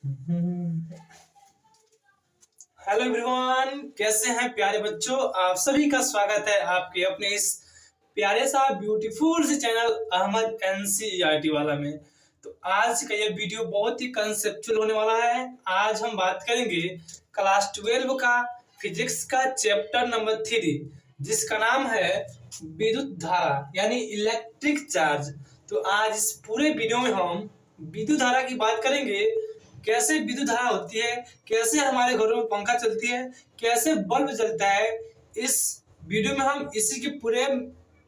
Hello everyone, कैसे हैं प्यारे बच्चों। आप सभी का स्वागत है आपके अपने इस प्यारे सा ब्यूटीफुल से चैनल अहमद एनसीईआरटी वाला में। तो आज का ये वीडियो बहुत ही कंसेप्चुअल होने वाला है। आज हम बात करेंगे क्लास 12 का फिजिक्स का चैप्टर नंबर 3, जिसका नाम है विद्युत धारा यानी इलेक्ट्रिक चार्ज। तो आज इस पूरे वीडियो में हम विद्युत धारा की बात करेंगे। कैसे विद्युत धारा होती है, कैसे हमारे घरों में पंखा चलती है, कैसे बल्ब जलता है, इस वीडियो में हम इसी की पूरे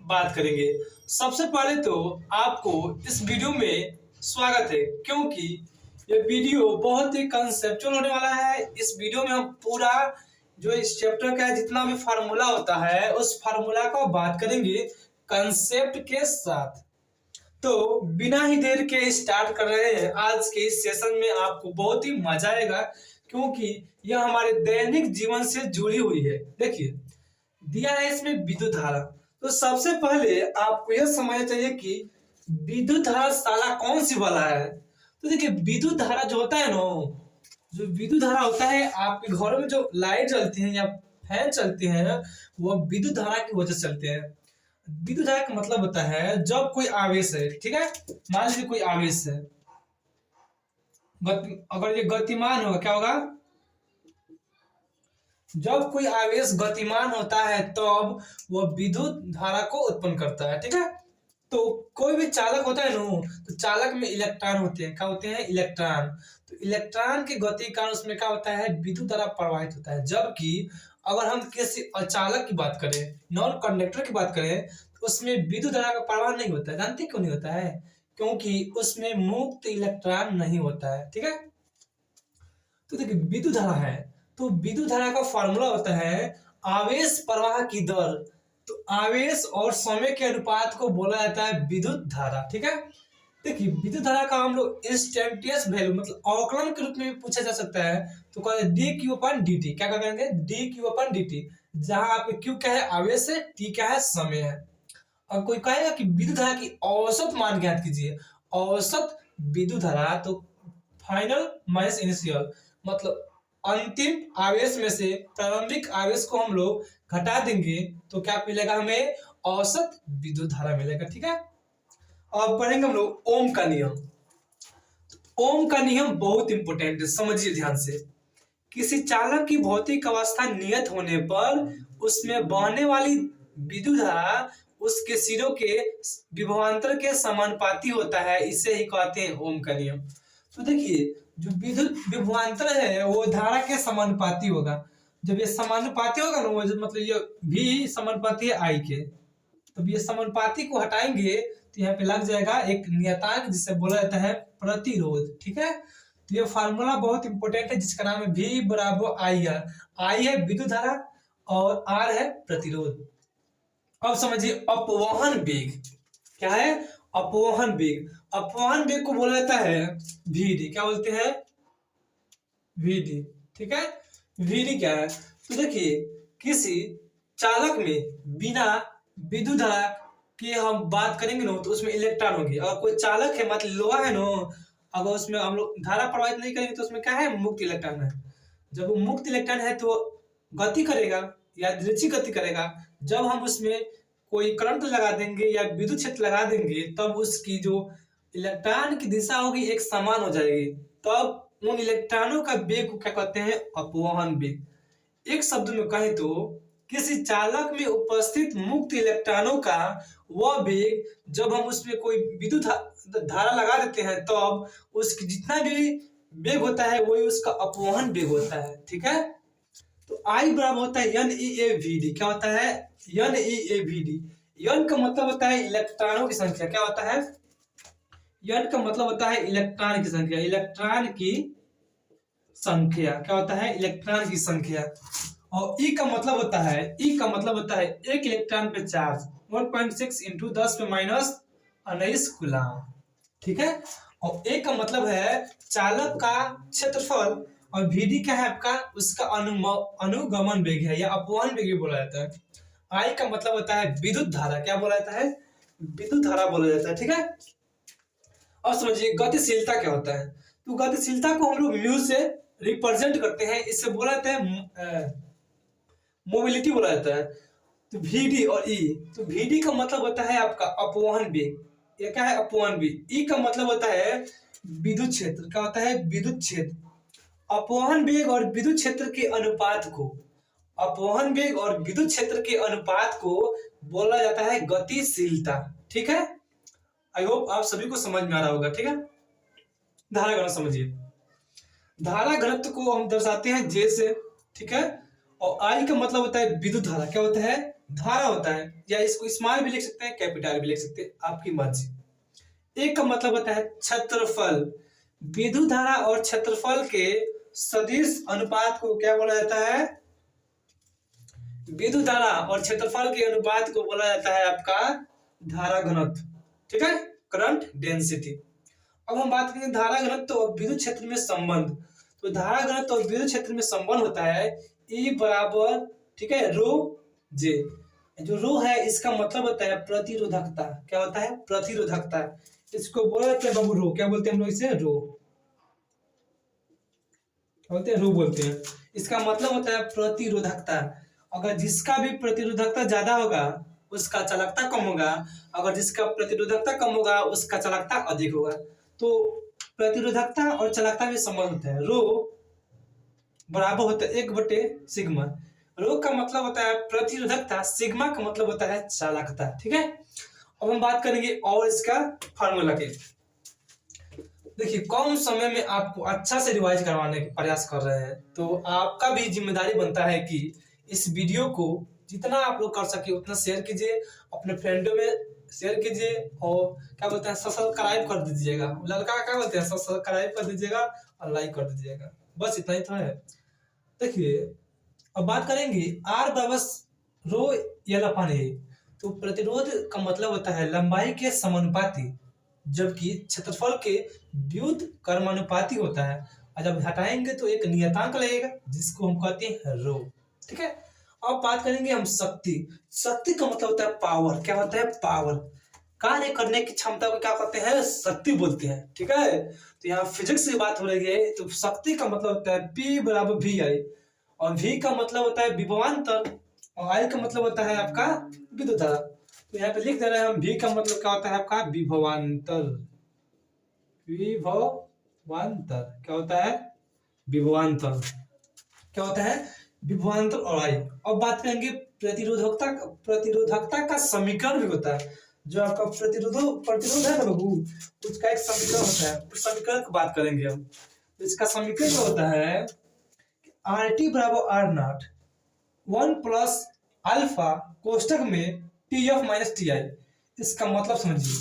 बात करेंगे। सबसे पहले तो आपको इस वीडियो में स्वागत है, क्योंकि ये वीडियो बहुत ही कंसेप्चुअल होने वाला है। इस वीडियो में हम पूरा जो इस चैप्टर का जितना भी फार्मूला होता है उस फार्मूला को बात करेंगे कंसेप्ट के साथ। तो बिना ही देर के स्टार्ट कर रहे हैं। आज के इस सेशन में आपको बहुत ही मजा आएगा, क्योंकि यह हमारे दैनिक जीवन से जुड़ी हुई है। देखिए, दिया है इसमें विद्युत धारा। तो सबसे पहले आपको यह समझना चाहिए कि विद्युत धारा साला कौन सी वाला है। तो देखिए, विद्युत धारा जो होता है ना, जो विद्युत धारा होता है, आपके घरों में जो लाइट जलती है या फैन चलते हैं, वो विद्युत धारा की वजह से चलते हैं। विद्युत धारा का मतलब होता है जब कोई आवेश है, ठीक है, मान लीजिए कोई आवेश है, अगर ये गतिमान होगा, क्या होगा, जब कोई आवेश गतिमान होता है तब वह विद्युत धारा को उत्पन्न करता है, ठीक है। तो कोई भी चालक होता है ना, तो चालक में इलेक्ट्रॉन होते हैं। क्या होते हैं? इलेक्ट्रॉन। तो इलेक्ट्रॉन की गति के कारण उसमें क्या होता है? विद्युत धारा प्रवाहित होता है। जबकि अगर हम किसी अचालक की बात करें, नॉन कंडक्टर की बात करें, तो उसमें विद्युत धारा का प्रवाह नहीं होता है। जानते क्यों नहीं होता है? क्योंकि उसमें मुक्त इलेक्ट्रॉन नहीं होता है, ठीक है। तो देखिए, विद्युत धारा है, तो विद्युत धारा का फॉर्मूला होता है आवेश प्रवाह की दर। तो आवेश और समय के अनुपात को बोला जाता है विद्युत धारा, ठीक है। देखिए, विद्युत धारा का हम लोग इंस्टेंटेनियस वैल्यू मतलब अवकलन के रूप में भी पूछा जा सकता है। तो कहते हैं डी क्यू अपन डी टी। क्या करेंगे? डी क्यू अपन डी टी। जहां आपके क्यू क्या है? आवेश है, टी क्या है? समय है। और कोई कहेगा कि विद्युत धारा की औसत मान ज्ञात कीजिए। औसत विद्युत धारा, तो फाइनल माइनस इनिशियल, मतलब अंतिम आवेश में से प्रारंभिक आवेश को हम लोग घटा देंगे तो क्या मिलेगा? हमें औसत विद्युत धारा मिलेगा, ठीक है। अब पढ़ेंगे हम लोग ओम का नियम। ओम का नियम बहुत इंपॉर्टेंट है, समझिए ध्यान से। किसी चालक की भौतिक अवस्था नियत होने पर उसमें बहने वाली विद्युत धारा उसके सिरों के विभवांतर के समानुपाती होता है। इसे ही कहते हैं ओम का नियम। तो देखिए, जो विद्युत विभवांतर है वो धारा के समानुपाती होगा। जब ये समानुपाती होगा ना, वो मतलब ये भी समानुपाती है आई के। तो ये समानुपाती को हटाएंगे तो यहाँ पे लग जाएगा एक नियतांक, जिसे बोला जाता है प्रतिरोध, ठीक है। तो ये फार्मूला बहुत इंपॉर्टेंट है, जिसका नाम है V बराबर आई आर। आई है विद्युत धारा और आर है प्रतिरोध। अब समझिए अपवहन वेग क्या है? अपवहन वेग। अपवहन वेग को बोला जाता है VD। क्या बोलते हैं? VD, ठीक है। VD क्या है? तो देखिए, किसी चालक में बिना विद्युत धारा की हम बात करेंगे ना, तो उसमें इलेक्ट्रॉन होगी। और कोई चालक है, मतलब लोहा है ना, अगर उसमें हम लोग धारा प्रवाहित नहीं करेंगे तो उसमें क्या है? मुक्त इलेक्ट्रॉन है। जब वो मुक्त इलेक्ट्रॉन है तो गति करेगा, यादृच्छिक गति करेगा। जब हम उसमें कोई करंट लगा देंगे या विद्युत क्षेत्र लगा देंगे, तब उसकी जो इलेक्ट्रॉन की दिशा होगी एक समान हो जाएगी। तब उन इलेक्ट्रॉनों का वेग को क्या कहते हैं? अपवहन वेग। एक शब्द में कहें तो किसी चालक में उपस्थित मुक्त इलेक्ट्रॉनों का वह वेग, जब हम उसमें कोई विद्युत धारा लगा देते हैं, तब उसकी जितना भी वेग होता है वही उसका अपवहन वेग होता है, ठीक है। तो आई बराबर होता है N E A V D. क्या होता है? N E A V D. N का मतलब होता है इलेक्ट्रॉनों की संख्या। क्या होता है? एन का मतलब होता है इलेक्ट्रॉन की संख्या। इलेक्ट्रॉन की संख्या क्या होता है? इलेक्ट्रॉन की संख्या। और ई का मतलब होता है, ई का मतलब होता है एक इलेक्ट्रॉन पे चार्ज 1.6 इंटू 10 पे माइनस 19 कूलम, ठीक है। और ए का मतलब है चालक का क्षेत्रफल। और VD क्या है आपका? उसका अनुगमन वेग है या अपवहन वेग भी बोला जाता है। आई का मतलब होता है विद्युत धारा। क्या बोला जाता है? विद्युत धारा बोला जाता है, ठीक है। अब समझिए गतिशीलता क्या होता है। तो गतिशीलता को हम लोग म्यू से रिप्रेजेंट करते हैं, इससे बोला जाता है मोबिलिटी बोला जाता है। तो वी डी और ई, तो वी डी का मतलब होता है आपका अपवहन वेग, ये क्या है अपवहन वेग। ई का मतलब होता है विद्युत क्षेत्र, क्या होता है विद्युत क्षेत्र। अपवहन वेग और विद्युत क्षेत्र के अनुपात को, अपवहन वेग और विद्युत क्षेत्र के अनुपात को बोला जाता है गतिशीलता। ठीक है, आई होप आप सभी को समझ में आ रहा होगा। ठीक है, धारा घनत्व समझिए, धारा घनत्व को हम दर्शाते हैं जे से। ठीक है, और आई का मतलब होता है विद्युत धारा, क्या होता है धारा होता है, या इसको स्मॉल भी लिख सकते हैं कैपिटल भी लिख सकते हैं, आपकी मर्जी। एक का मतलब होता है क्षेत्रफल, विद्युत धारा और क्षेत्रफल के सदिश अनुपात को क्या बोला जाता है, विद्युत धारा और क्षेत्रफल के अनुपात को बोला जाता है आपका धारा घनत्व। ठीक है, करंट डेंसिटी। अब हम बात करेंगे धारा घनत्व और विद्युत क्षेत्र में संबंध। तो धारा घनत्व और विद्युत क्षेत्र में संबंध होता है E बराबर, ठीक है, रो जे। जो रो है इसका मतलब होता है प्रतिरोधकता, क्या होता है प्रतिरोधकता। इसको बोला जाता है बाबू रो, क्या बोलते हैं हम लोग इसे रो, बोलते हैं रो बोलते हैं। इसका मतलब होता है प्रतिरोधकता। अगर जिसका भी प्रतिरोधकता ज्यादा होगा उसका चालकता कम होगा, अगर जिसका प्रतिरोधकता कम होगा उसका चालकता अधिक होगा। तो प्रतिरोधकता और चालकता में संबंध होता है, रो बराबर होता है 1/सिग्मा। रो का मतलब होता है प्रतिरोधकता, सिग्मा का मतलब होता है चालकता। ठीक है, अब हम बात करेंगे और इसका फार्मूला के। देखिए कम समय में आपको अच्छा से रिवाइज करवाने का प्रयास कर रहे हैं, तो आपका भी जिम्मेदारी बनता है कि इस वीडियो को जितना आप लोग कर सके उतना शेयर कीजिए, अपने फ्रेंडों में शेयर कीजिए, और क्या बोलते हैं सब्सक्राइब कर दीजिएगा, लड़का क्या बोलते हैं सब्सक्राइब कर दीजिएगा और लाइक कर दीजिएगा, बस इतना ही तो है। देखिए अब बात करेंगे आर बराबर रो एल अपान ए। तो प्रतिरोध का मतलब होता है लंबाई के समानुपाती, जबकि क्षेत्रफल के व्युत कर्मानुपाती होता है, और जब हटाएंगे तो एक नियतांक लगेगा जिसको हम कहते हैं रो। ठीक है, अब बात करेंगे हम शक्ति। शक्ति का मतलब होता है पावर, क्या होता है पावर, कार्य करने की क्षमता को क्या कहते हैं शक्ति बोलते हैं। ठीक है, तो यहाँ फिजिक्स की बात हो रही है, तो शक्ति का मतलब होता है P बराबर वी आई, और V का मतलब होता है विभवांतर, और I का मतलब होता है आपका विद्युत धारा। तो यहाँ पे लिख दे रहे हैं हम, V का मतलब क्या होता है आपका विभवांतर, विभवांतर क्या होता है विभवांतर, क्या होता है विभवांतर और I। अब बात करेंगे प्रतिरोधकता, प्रतिरोधकता का समीकरण भी होता है, जो आपका प्रतिरोध है ना बाबू, उसका एक समीकरण होता है, उस समीकरण की बात करेंगे हम। तो इसका समीकरण जो होता है आर टी बराबर आर नॉट 1 प्लस अल्फा कोष्टक में T F minus T I. इसका मतलब समझिए,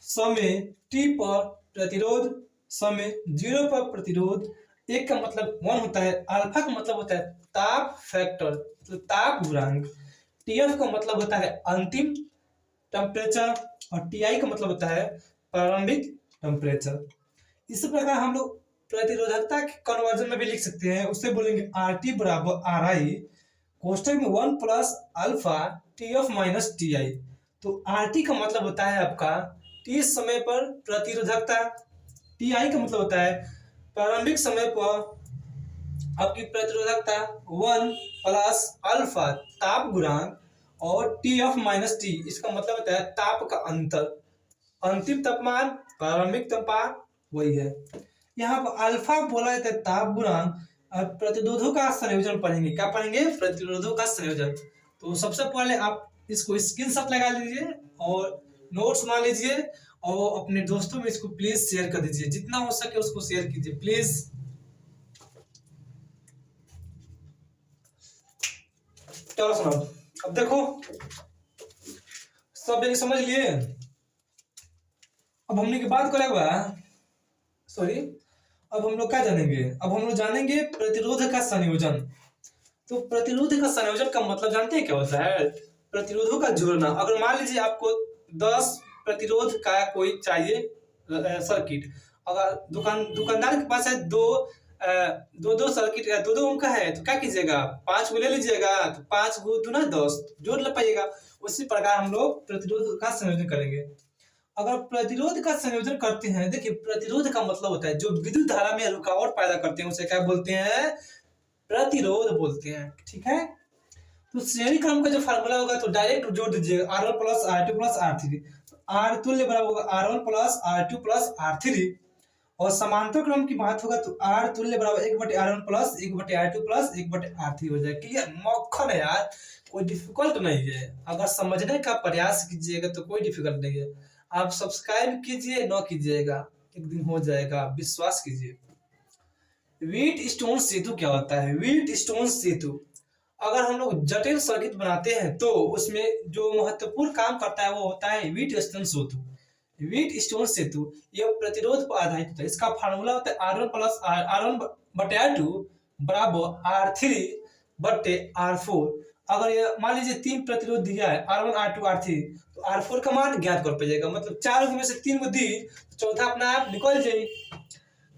समय टी पर प्रतिरोध, समय 0 पर प्रतिरोध, एक का मतलब 1 होता है, अल्फा का मतलब होता है ताप फैक्टर, मतलब ताप गुणांक, टीएफ का मतलब होता है अंतिम टेम्परेचर, और टीआई का मतलब होता है प्रारंभिक टेम्परेचर। इसी प्रकार हम लोग प्रतिरोधकता के कन्वर्जन में भी लिख सकते हैं, उससे बोलेंगे आर टी बराबर आर आई कोष्टक में 1 plus alpha T F minus T I. तो आर टी का मतलब होता है आपका टी समय पर प्रतिरोधकता, टी आई का मतलब होता है प्रारंभिक समय पर आपकी प्रतिरोधकता 1 प्लस अल्फा ताप गुणांक, और टी एफ माइनस टी इसका मतलब होता है ताप का अंतर, अंतिम तापमान प्रारंभिक तापमान वही है। यहाँ पर अल्फा बोला जाता है ताप गुणांक, और प्रतिरोधों का संयोजन पढ़ेंगे, क्या पढ़ेंगे प्रतिरोधों का संयोजन। तो सबसे पहले आप इसको स्क्रीनशॉट लगा लीजिए और नोट्स बना लीजिए, और अपने दोस्तों में इसको प्लीज शेयर कर दीजिए, जितना हो सके उसको शेयर कीजिए प्लीज। चलो सुनो, अब देखो सब जगह समझ लिए। अब हमने की बात करेगा, सॉरी, अब हम लोग क्या जानेंगे, अब हम लोग जानेंगे प्रतिरोध का संयोजन। तो प्रतिरोध का संयोजन का मतलब जानते हैं क्या होता है, प्रतिरोधों का जोड़ना। अगर मान लीजिए आपको 10 प्रतिरोध का कोई चाहिए सर्किट, अगर दुकानदार के पास है दो सर्किट या दो ओम का है, तो क्या कीजिएगा 5 को ले लीजिएगा, तो 5 गुना 10 जोड़ ले पाइएगा। उसी प्रकार हम लोग प्रतिरोध का संयोजन करेंगे। अगर प्रतिरोध का संयोजन करते हैं, देखिए प्रतिरोध का मतलब होता है जो विद्युत धारा में रुकावट पैदा करते हैं उसे क्या बोलते हैं, प्रतिरोध बोलते हैं। ठीक है, तो श्रेणी क्रम का जो फार्मूला होगा तो डायरेक्ट जोड़ दीजिएगा R1 plus R2 plus R3। Are तुल्य बराबर होगा R1 plus R2 plus R3, और समांतर क्रम की बात होगा तो R तुल्य बराबर 1/R1 plus 1/R2 plus 1/R3 हो जाएगा। क्लियर, मक्खन है यार, कोई डिफिकल्ट नहीं है। अगर समझने का प्रयास कीजिएगा तो कोई डिफिकल्ट नहीं है। आप सब्सक्राइब कीजिए, न कीजिएगा, एक दिन हो जाएगा, विश्वास कीजिए। व्हीट स्टोन सेतु क्या होता है? व्हीट स्टोन सेतु, अगर हम लोग जटिल सर्किट बनाते हैं तो उसमें जो महत्वपूर्ण काम करता है वो होता है व्हीट स्टोन सेतु। व्हीट स्टोन सेतु यह प्रतिरोध पर आधारित होता है। इसका फार्मूला होता है R1 प्लस R1/R2 बराबर R3 बटे R4। अगर ये मान लीजिए 3 प्रतिरोध दिया है R1 R2 R3, तो R4 का मान ज्ञात कर पाइएगा, मतलब 4 में से 3 को दी, चौथा अपना आप निकल जाए।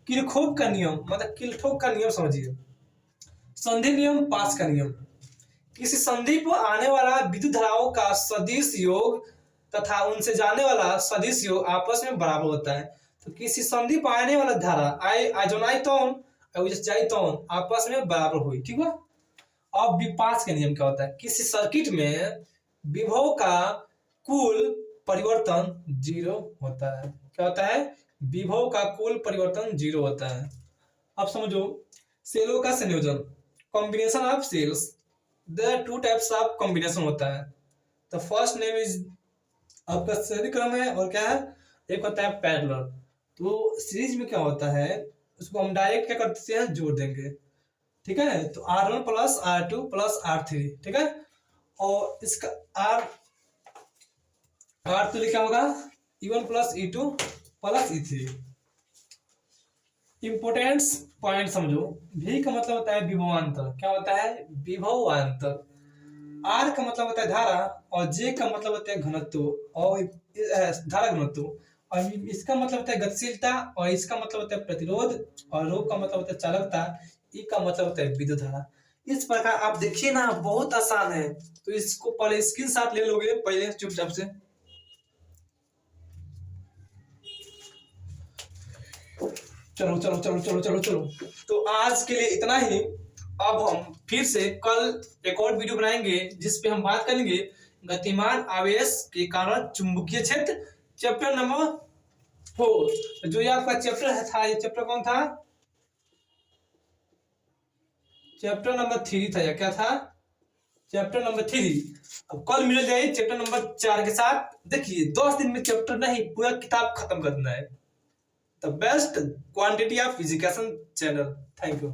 किरचॉफ का नियम, मतलब किरचॉफ का नियम समझिए। संधि नियम, पास का नियम, किसी संधि पर आने वाला विद्युत धाराओं का सदिश योग तथा उनसे जाने वाला सदिश योग आपस में बराबर होता है। तो किसी संधि पर आने वाला धारा आइजोनाइटोन और आपस में बराबर हुई। ठीक है, अब विपास का नियम क्या होता है? किसी सर्किट में विभव का कुल परिवर्तन 0 होता है। क्या होता है? विभव का कुल परिवर्तन 0 होता है। अब समझो, सेलों का संयोजन, combination of cells. There are 2 types of combination होता है। द फर्स्ट नेम इज, आपका श्रेणी क्रम है, और क्या है, एक होता है पैरेलल। तो सीरीज में क्या होता है, उसको हम डायरेक्ट क्या करते हैं, जोड़ देंगे। ठीक है, तो R1 plus R2 plus R3। ठीक है, और इसका R तो क्या होगा, E1 plus E2 plus E3। Importance point समझो, V का मतलब होता है विभवांतर। क्या होता है? विभवांतर। R का मतलब होता है धारा, और J का मतलब होता है घनत्व और धारा घनत्व, और इसका मतलब होता है गतिशीलता, और इसका मतलब होता है प्रतिरोध, और ρ का मतलब होता है चालकता, E का मतलब होता है विद्युत धारा। इस प्रकार आप देखिए ना, बहुत आसान है। तो इसको पहले स्क्रीनशॉट ले लोगे पहले चुपचाप से। चलो चलो चलो चलो चलो चलो, तो आज के लिए इतना ही। अब हम फिर से कल एक और वीडियो बनाएंगे जिसपे हम बात करेंगे गतिमान आवेश के कारण चुंबकीय क्षेत्र, चैप्टर नंबर 4। जो ये आपका चैप्टर था, ये चैप्टर कौन था? चैप्टर नंबर 3 था, या क्या था? Chapter number 3। अब कल मिल जाए चैप्टर नंबर 4 के साथ। देखिए 10 दिन में चैप्टर नहीं, पूरा किताब खत्म करना है। The best quantity of education channel. Thank you.